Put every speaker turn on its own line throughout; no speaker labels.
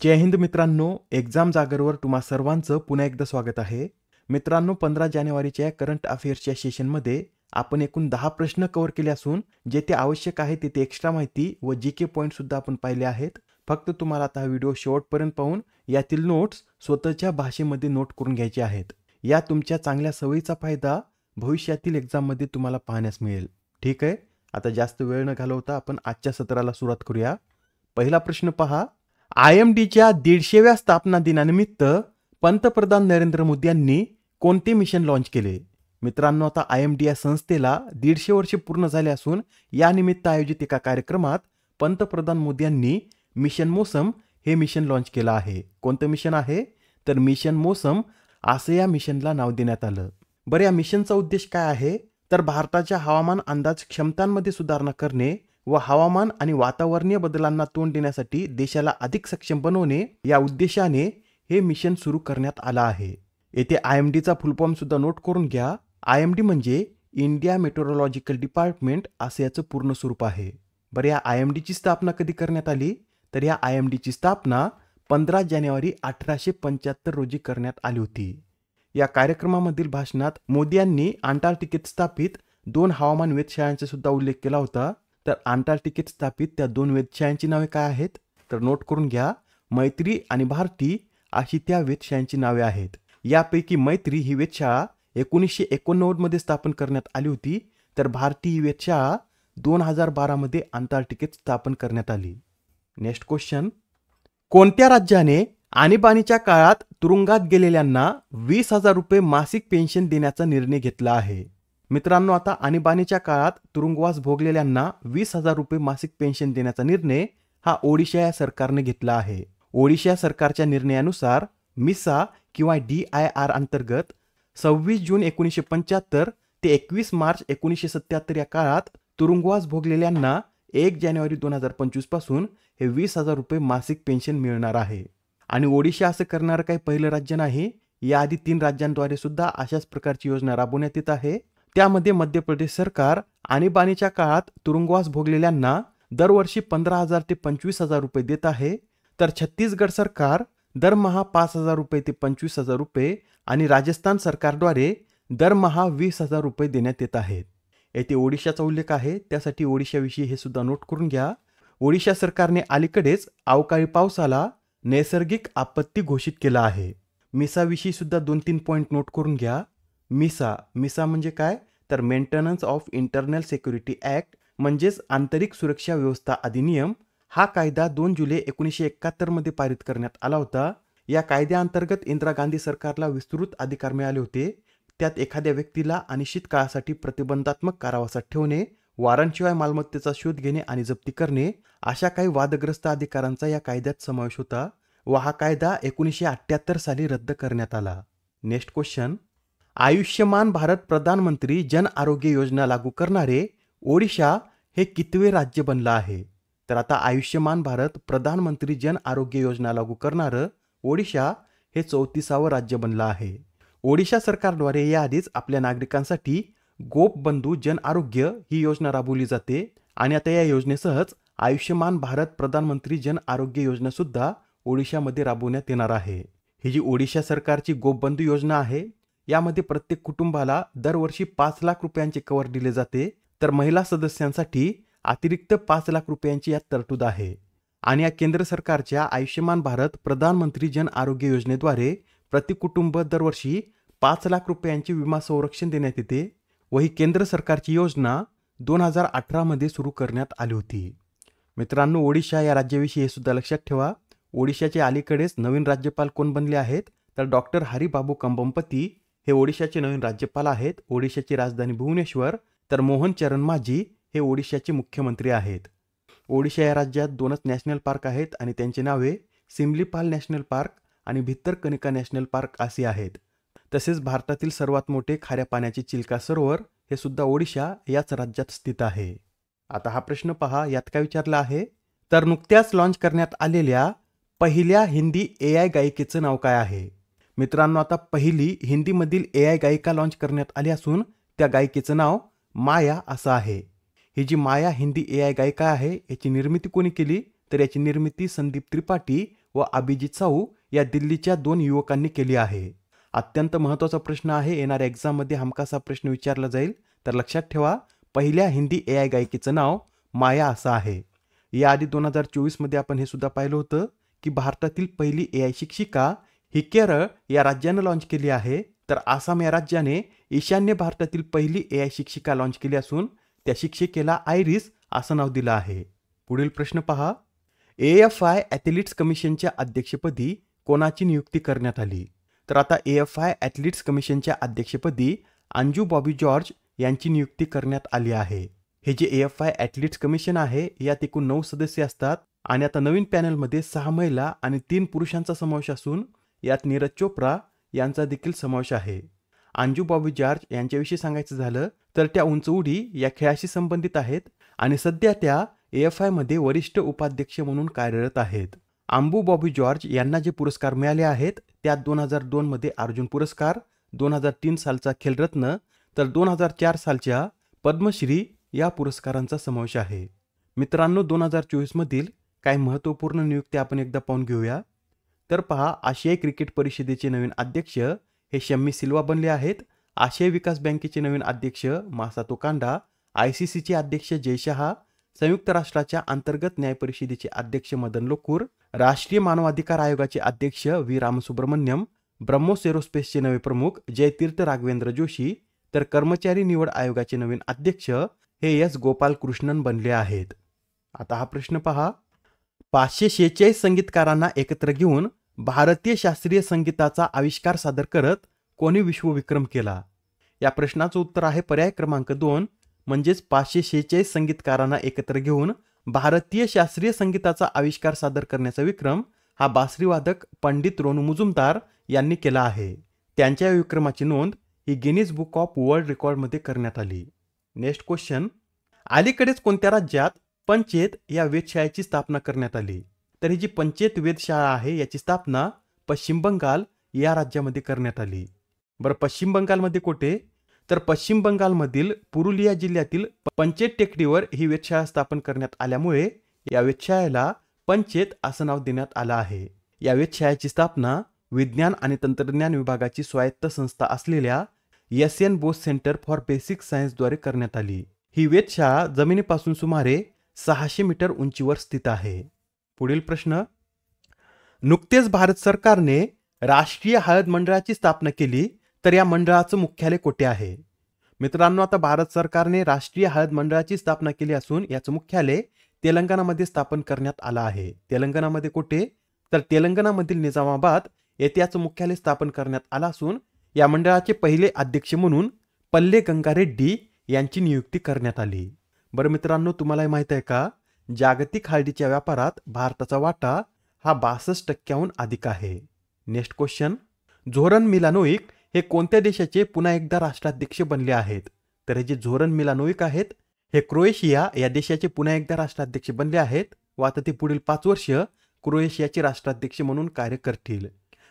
जय हिंद मित्रांनो, एक्झाम जागरवर तुम्हा सर्वांचं पुन्हा एकदा स्वागत आहे. मित्रांनो, 15 जानेवारीच्या करंट अफेअर्सच्या सेशनमध्ये आपण एकूण 10 प्रश्न कव्हर केले असून जेथे आवश्यक आहे तिथे एक्स्ट्रा माहिती व जीके पॉईंट सुद्धा आपण पाहिले आहेत. फक्त तुम्हाला आता हा व्हिडिओ शेवटपर्यंत पाहून यातील नोट्स स्वतःच्या भाषेमध्ये नोट करून घ्यायचे आहेत. या तुमच्या चांगल्या सवयीचा फायदा भविष्यातील एक्झाममध्ये तुम्हाला पाहण्यास मिळेल. ठीक आहे, आता जास्त वेळ न घालवता आपण आजच्या सत्राला सुरुवात करूया. पहिला प्रश्न पहा. IMDच्या 150व्या स्थापना दिनानिमित्त पंतप्रधान नरेंद्र मोदी यांनी कोणते मिशन लॉन्च केले? मित्रांनो, आता IMD या संस्थेला 150 वर्षे पूर्ण झाले असून या निमित्त आयोजित एका कार्यक्रमात पंतप्रधान मोदी यांनी मिशन मोसम हे मिशन लॉन्च केलं आहे. कोणतं मिशन आहे? तर मिशन मोसम असं या मिशनला नाव देण्यात आलं. बरं, या मिशनचा उद्देश काय आहे? तर भारताच्या हवामान अंदाज क्षमतांमध्ये सुधारणा करणे व हवामान आणि वातावरणीय बदलांना तोंड देण्यासाठी देशाला अधिक सक्षम बनवणे या उद्देशाने हे मिशन सुरू करण्यात आलं आहे. येथे IMDचा फुल फॉर्म सुद्धा नोट करून घ्या. IMD म्हणजे इंडिया मेट्रोलॉजिकल डिपार्टमेंट असं याचं पूर्ण स्वरूप आहे. बरं, या IMDची स्थापना कधी करण्यात आली? तर या IMDची स्थापना 15 जानेवारी 1875 रोजी करण्यात आली होती. या कार्यक्रमामधील भाषणात मोदी यांनी अंटार्क्टिकेत स्थापित 2 हवामान वेधशाळांचा सुद्धा उल्लेख केला होता. तर अंटार्क्टिकेत स्थापित त्या 2 वेधशाळांची नावे काय आहेत? तर नोट करून घ्या. मैत्री आणि भारती अशी त्या वेधशाळांची नावे आहेत. यापैकी मैत्री ही वेधशाळा 1989 मध्ये स्थापन करण्यात आली होती. तर भारती ही वेधशाळा 2012 मध्ये अंटार्क्टिकेत स्थापन करण्यात आली. Next question. कोणत्या राज्याने आणीबाणीच्या काळात तुरुंगात गेलेल्यांना 20,000 रुपये मासिक पेन्शन देण्याचा निर्णय घेतला आहे? मित्रांनो, आता आणीबाणीच्या काळात तुरुंगवास भोगलेल्यांना 20,000 रुपये मासिक पेन्शन देण्याचा निर्णय हा ओडिशा या सरकारने घेतला आहे. ओडिशा सरकारच्या निर्णयानुसार मिसा किंवा DIR अंतर्गत 26 जून 1975 ते 21 मार्च 1977 या काळात तुरुंगवास भोगलेल्यांना 1 जानेवारी 2025 पासून हे 20,000 रुपये मासिक पेन्शन मिळणार आहे. आणि ओडिशा असं करणारं काही पहिलं राज्य नाही. याआधी 3 राज्यांद्वारे सुद्धा अशाच प्रकारची योजना राबवण्यात येत आहे. त्यामध्ये मध्य प्रदेश सरकार आणीबाणीच्या काळात तुरुंगवास भोगलेल्यांना दरवर्षी 15,000 ते 25,000 रुपये देत आहे. तर छत्तीसगड सरकार दरमहा 5,000 रुपये ते 25,000 रुपये आणि राजस्थान सरकारद्वारे दरमहा 20,000 रुपये देण्यात येत आहेत. येथे ओडिशाचा उल्लेख आहे, त्यासाठी ओडिशाविषयी हे सुद्धा नोट करून घ्या. ओडिशा सरकारने अलीकडेच अवकाळी पावसाला नैसर्गिक आपत्ती घोषित केला आहे. मिसाविषयी सुद्धा 2-3 पॉईंट नोट करून घ्या. मिसा म्हणजे काय? तर maintenance of internal security act म्हणजेच आंतरिक सुरक्षा व्यवस्था अधिनियम. हा कायदा 2 जुलै 1971 मध्ये पारित करण्यात आला होता. या कायद्याअंतर्गत इंदिरा गांधी सरकारला विस्तृत अधिकार मिळाले होते. त्यात एखाद्या व्यक्तीला अनिश्चित काळासाठी प्रतिबंधात्मक कारावासात ठेवणे, वॉरंटशिवाय मालमत्तेचा शोध घेणे आणि जप्ती करणे अशा काही वादग्रस्त अधिकारांचा या कायद्यात समावेश होता व हा कायदा 1978 साली रद्द करण्यात आला. Next question. आयुष्यमान भारत प्रधानमंत्री जन आरोग्य योजना लागू करणारे ओडिशा हे कितवे राज्य बनलं आहे? तर आता आयुष्यमान भारत प्रधानमंत्री जन आरोग्य योजना लागू करणारं ओडिशा हे 34वं राज्य बनलं आहे. ओडिशा सरकारद्वारे याआधीच आपल्या नागरिकांसाठी गोपबंधू जन आरोग्य ही योजना राबवली जाते आणि आता या योजनेसहच आयुष्यमान भारत प्रधानमंत्री जन आरोग्य योजना सुद्धा ओडिशामध्ये राबवण्यात येणार आहे. ही जी ओडिशा सरकारची गोपबंधू योजना आहे, यामध्ये प्रत्येक कुटुंबाला दरवर्षी 5 लाख रुपयांचे कव्हर दिले जाते. तर महिला सदस्यांसाठी अतिरिक्त 5 लाख रुपयांची यात तरतूद आहे. आणि या केंद्र सरकारच्या आयुष्यमान भारत प्रधानमंत्री जन आरोग्य योजनेद्वारे प्रति कुटुंब दरवर्षी 5 लाख रुपयांचे विमा संरक्षण देण्यात येते व ही केंद्र सरकारची योजना 2018 मध्ये सुरू करण्यात आली होती. मित्रांनो, ओडिशा या राज्याविषयी हे सुद्धा लक्षात ठेवा. ओडिशाचे अलीकडेच नवीन राज्यपाल कोण बनले आहेत? तर डॉक्टर हरिबाबू कंबमपती हे ओडिशाचे नवीन राज्यपाल आहेत. ओडिशाची राजधानी भुवनेश्वर. तर मोहन चरण माझी हे ओडिशाचे मुख्यमंत्री आहेत. ओडिशा या राज्यात 2च नॅशनल पार्क आहेत आणि त्यांची नावे सिमलीपाल नॅशनल पार्क आणि भितरकनिका नॅशनल पार्क असे आहेत. तसेच भारतातील सर्वात मोठे खाऱ्या पाण्याचे चिल्का सरोवर हे सुद्धा ओडिशा याच राज्यात स्थित आहे. आता हा प्रश्न पहा, यात काय विचारलं आहे? तर नुकत्याच लॉन्च करण्यात आलेल्या पहिल्या हिंदी AI गायिकेचं नाव काय आहे? मित्रांनो, आता पहिली हिंदीमधील AI गायिका लॉन्च करण्यात आली असून त्या गायिकेचं नाव माया असं आहे. ही जी माया हिंदी AI गायिका आहे, याची निर्मिती कोणी केली? तर याची निर्मिती संदीप त्रिपाठी व अभिजित साहू या दिल्लीच्या 2 युवकांनी केली आहे. अत्यंत महत्त्वाचा प्रश्न आहे. येणाऱ्या एक्झाममध्ये हमखास हा प्रश्न विचारला जाईल. तर लक्षात ठेवा, पहिल्या हिंदी AI गायिकेचं नाव माया असं आहे. याआधी 2024 मध्ये आपण हे सुद्धा पाहिलं होतं की भारतातील पहिली AI शिक्षिका ही केरळ या राज्यानं लॉन्च केली आहे. तर आसाम या राज्याने ईशान्य भारतातील पहिली AI शिक्षिका लॉन्च केली असून त्या शिक्षिकेला आयरिस असं नाव दिलं आहे. पुढील प्रश्न पहा. AFI ॲथलीट्स कमिशनच्या अध्यक्षपदी कोणाची नियुक्ती करण्यात आली? तर आता AFI ॲथलीट्स कमिशनच्या अध्यक्षपदी अंजू बॉबी जॉर्ज यांची नियुक्ती करण्यात आली आहे. हे जे AFI ॲथलीट्स कमिशन आहे यात एकूण 9 सदस्य असतात आणि आता नवीन पॅनलमध्ये 6 महिला आणि 3 पुरुषांचा समावेश असून यात नीरज चोप्रा यांचा देखील समावेश आहे. अंजू बॉबी जॉर्ज यांच्याविषयी सांगायचं झालं तर त्या उंच उडी या खेळाशी संबंधित आहेत आणि सध्या त्या AFI मध्ये वरिष्ठ उपाध्यक्ष म्हणून कार्यरत आहेत. अंबू बॉबी जॉर्ज यांना जे पुरस्कार मिळाले आहेत त्यात 2002 मध्ये अर्जुन पुरस्कार, 2003 सालचा खेलरत्न तर 2004 सालच्या पद्मश्री या पुरस्कारांचा समावेश आहे. मित्रांनो, 2024 मधील काही महत्त्वपूर्ण नियुक्त्या आपण एकदा पाहून घेऊया. तर पहा, आशियाई क्रिकेट परिषदेचे नवीन अध्यक्ष हे शम्मी सिल्वा बनले आहेत. आशियाई विकास बँकेचे नवीन अध्यक्ष मासातो कांडा, ICCचे अध्यक्ष जय शहा, संयुक्त राष्ट्राच्या अंतर्गत न्याय परिषदेचे अध्यक्ष मदन लोकूर, राष्ट्रीय मानवाधिकार आयोगाचे अध्यक्ष व्ही रामसुब्रमण्यम, ब्रह्मोस एरोस्पेसचे नवे प्रमुख जयतीर्थ राघवेंद्र जोशी तर कर्मचारी निवड आयोगाचे नवीन अध्यक्ष हे S गोपालकृष्णन बनले आहेत. आता हा प्रश्न पहा. 546 संगीतकारांना एकत्र घेऊन भारतीय शास्त्रीय संगीताचा आविष्कार सादर करत कोणी विश्वविक्रम केला? या प्रश्नाचं उत्तर आहे पर्याय क्रमांक 2 म्हणजेच 546 संगीतकारांना एकत्र घेऊन भारतीय शास्त्रीय संगीताचा आविष्कार सादर करण्याचा विक्रम हा बासरीवादक पंडित रोनू मुजुमदार यांनी केला आहे. त्यांच्या विक्रमाची नोंद ही गिनीज बुक ऑफ वर्ल्ड रेकॉर्डमध्ये करण्यात आली. Next question. अलीकडेच कोणत्या राज्यात पंचेत या वेधशाळेची स्थापना करण्यात आली? तर ही जी पंचेत वेधशाळा आहे याची स्थापना पश्चिम बंगाल या राज्यामध्ये करण्यात आली. बरं, पश्चिम बंगालमध्ये कुठे? तर पश्चिम बंगालमधील पुरुलिया जिल्ह्यातील पंचेत टेकडीवर ही वेधशाळा स्थापन करण्यात आल्यामुळे या वेधशाळेला पंचेत असं नाव देण्यात आलं आहे. या वेधशाळेची स्थापना विज्ञान आणि तंत्रज्ञान विभागाची स्वायत्त संस्था असलेल्या SN Bose centre for basic सायन्सद्वारे करण्यात आली. ही वेधशाळा जमिनीपासून सुमारे 600 मीटर उंचीवर स्थित आहे. पुढील प्रश्न. नुकतेच भारत सरकारने राष्ट्रीय हळद मंडळाची स्थापना केली, तर या मंडळाचं मुख्यालय कुठे आहे? मित्रांनो, आता भारत सरकारने राष्ट्रीय हळद मंडळाची स्थापना केली असून याचं मुख्यालय तेलंगणामध्ये स्थापन करण्यात आलं आहे. तेलंगणामध्ये कुठे? तर तेलंगणामधील निजामाबाद येथे याचं मुख्यालय स्थापन करण्यात आलं असून या मंडळाचे पहिले अध्यक्ष म्हणून पल्ले गंगा रेड्डी यांची नियुक्ती करण्यात आली. बरं मित्रांनो, तुम्हाला माहित आहे का, जागतिक हळदीच्या व्यापारात भारताचा वाटा हा 62% अधिक आहे. Next question. झोरन मिलानोविक हे कोणत्या देशाचे पुन्हा एकदा राष्ट्राध्यक्ष बनले आहेत? तर हे जे झोरन मिलानोविक आहेत हे क्रोएशिया या देशाचे पुन्हा एकदा राष्ट्राध्यक्ष बनले आहेत व आता ते पुढील 5 वर्ष क्रोएशियाचे राष्ट्राध्यक्ष म्हणून कार्य करतील.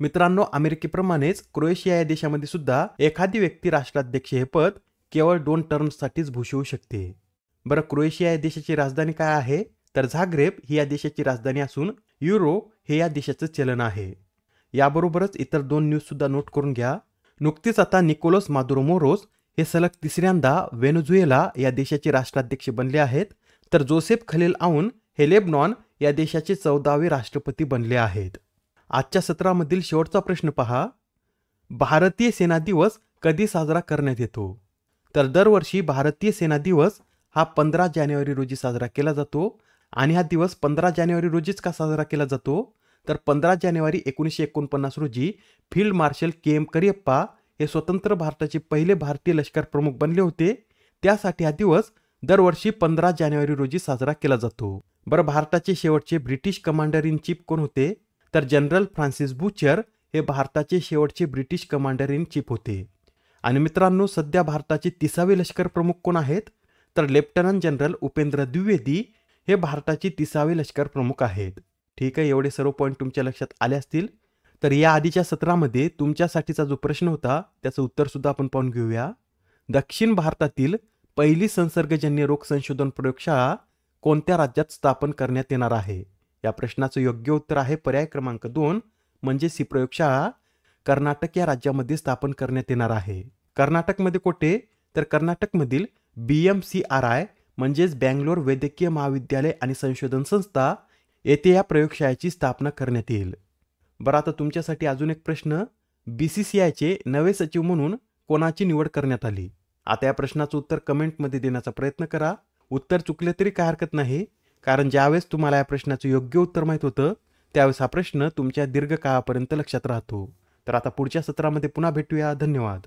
मित्रांनो, अमेरिकेप्रमाणेच क्रोएशिया या देशामध्ये सुद्धा एखादी व्यक्ती राष्ट्राध्यक्ष हे पद केवळ 2 टर्म्ससाठीच भूषवू शकते. बरं, क्रोएशिया या देशाची राजधानी काय आहे? तर झाग्रेब ही या देशाची राजधानी असून युरो हे या देशाचं चलन आहे. याबरोबरच इतर 2 न्यूज सुद्धा नोट करून घ्या. नुकतीच आता निकोलस मादुरो मोरोस हे सलग 3ऱ्यांदा व्हेनेझुएला या देशाचे राष्ट्राध्यक्ष बनले आहेत, तर जोसेफ खलील आऊन हे लेबनॉन या देशाचे 14वे राष्ट्रपती बनले आहेत. आजच्या सत्रामधील शेवटचा प्रश्न पहा. भारतीय सेना दिवस कधी साजरा करण्यात येतो? तर दरवर्षी भारतीय सेना दिवस हा 15 जानेवारी रोजी साजरा केला जातो. आणि हा दिवस 15 जानेवारी रोजीच का साजरा केला जातो? तर 15 जानेवारी 1949 रोजी फील्ड मार्शल KM करियप्पा हे स्वतंत्र भारताचे पहिले भारतीय लष्कर प्रमुख बनले होते. त्यासाठी हा दिवस दरवर्षी 15 जानेवारी रोजी साजरा केला जातो. बरं, भारताचे शेवटचे ब्रिटिश कमांडर इन चीफ कोण होते? तर जनरल फ्रान्सिस बुचर हे भारताचे शेवटचे ब्रिटिश कमांडर इन चीफ होते. आणि मित्रांनो, सध्या भारताचे 30वे लष्कर प्रमुख कोण आहेत? तर लेफ्टनंट जनरल उपेंद्र द्विवेदी हे भारताचे 30वे लष्कर प्रमुख आहेत. ठीक आहे, एवढे सर्व पॉईंट तुमच्या लक्षात आले असतील. तर या आधीच्या सत्रामध्ये तुमच्यासाठीचा जो प्रश्न होता त्याचं उत्तर सुद्धा आपण पाहून घेऊया. दक्षिण भारतातील पहिली संसर्गजन्य रोग संशोधन प्रयोगशाळा कोणत्या राज्यात स्थापन करण्यात येणार आहे? या प्रश्नाचं योग्य उत्तर आहे पर्याय क्रमांक 2 म्हणजे ही प्रयोगशाळा कर्नाटक या राज्यामध्ये स्थापन करण्यात येणार आहे. कर्नाटकमध्ये कोठे? तर कर्नाटकमधील BMCRI म्हणजेच बँगलोर वैद्यकीय महाविद्यालय आणि संशोधन संस्था येथे या प्रयोगशाळेची स्थापना करण्यात येईल. बरं, आता तुमच्यासाठी अजून एक प्रश्न. BCCIचे नवे सचिव म्हणून कोणाची निवड करण्यात आली? आता या प्रश्नाचं उत्तर कमेंटमध्ये देण्याचा प्रयत्न करा. उत्तर चुकले तरी काय हरकत नाही, कारण ज्यावेळेस तुम्हाला या प्रश्नाचं योग्य उत्तर माहीत होतं त्यावेळेस हा प्रश्न तुमच्या दीर्घकाळापर्यंत लक्षात राहतो. तर आता पुढच्या सत्रामध्ये पुन्हा भेटूया. धन्यवाद.